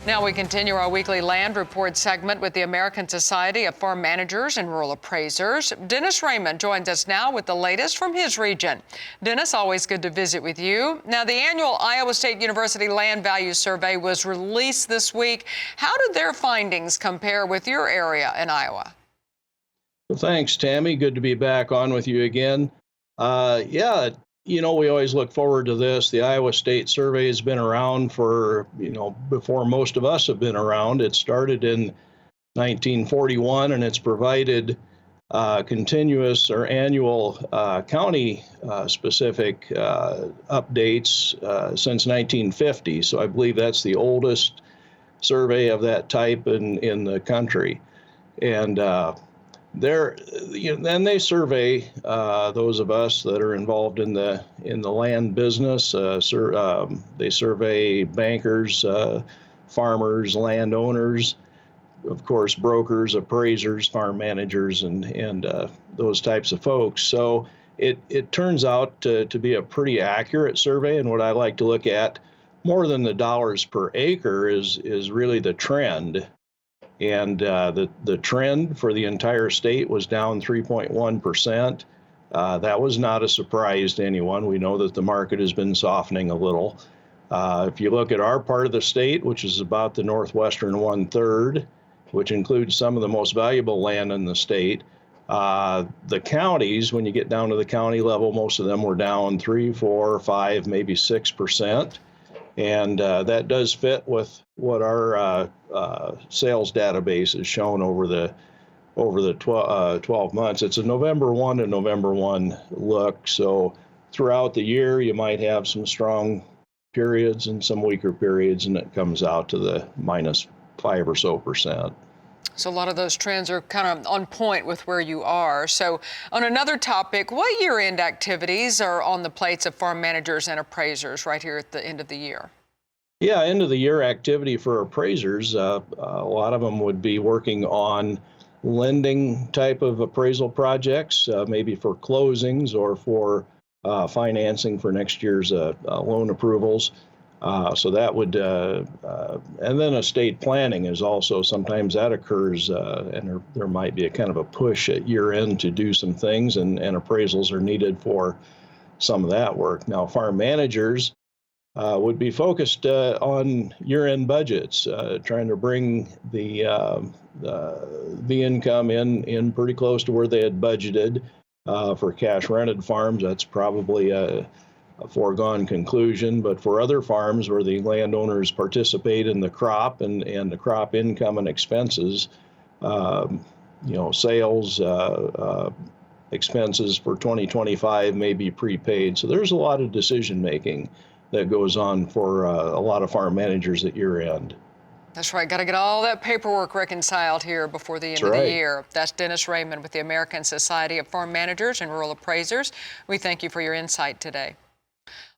Now we continue our weekly land report segment with the American Society of Farm Managers and Rural Appraisers. Dennis Reyman joins us now with the latest from his region. Dennis, always good to visit with you. Now, the annual Iowa State University Land Value Survey was released this week. How did their findings compare with your area in Iowa? Well, thanks, Tammy. Good to be back on with you again. Yeah, we always look forward to this. The Iowa State Survey has been around for, before most of us have been around. It started in 1941, and it's provided continuous or annual county-specific updates since 1950. So I believe that's the oldest survey of that type in the country. And then they survey those of us that are involved in the land business. They survey bankers, farmers, landowners, of course, brokers, appraisers, farm managers, and those types of folks. So it turns out to be a pretty accurate survey. And what I like to look at more than the dollars per acre is really the trend. And the trend for the entire state was down 3.1%. That was not a surprise to anyone. We know that the market has been softening a little. If you look at our part of the state, which is about the northwestern 1/3, which includes some of the most valuable land in the state, the counties, when you get down to the county level, most of them were down 3, 4, 5, maybe 6%. And that does fit with what our sales database has shown over the 12 months. It's a November 1 to November 1 look. So throughout the year, you might have some strong periods and some weaker periods, and it comes out to the -5 or so percent. So a lot of those trends are kind of on point with where you are. So on another topic, what year-end activities are on the plates of farm managers and appraisers right here at the end of the year? Yeah, end of the year activity for appraisers, a lot of them would be working on lending type of appraisal projects, maybe for closings or for financing for next year's loan approvals. So that would, and then estate planning is also, sometimes that occurs, and there might be a kind of a push at year end to do some things, and appraisals are needed for some of that work. Now, farm managers would be focused on year-end budgets, trying to bring the income in pretty close to where they had budgeted. For cash rented farms, that's probably a foregone conclusion, but for other farms where the landowners participate in the crop and the crop income and expenses, sales expenses for 2025 may be prepaid. So there's a lot of decision making that goes on for a lot of farm managers at year end. That's right. Got to get all that paperwork reconciled here before the end of the year. That's Dennis Reyman with the American Society of Farm Managers and Rural Appraisers. We thank you for your insight today.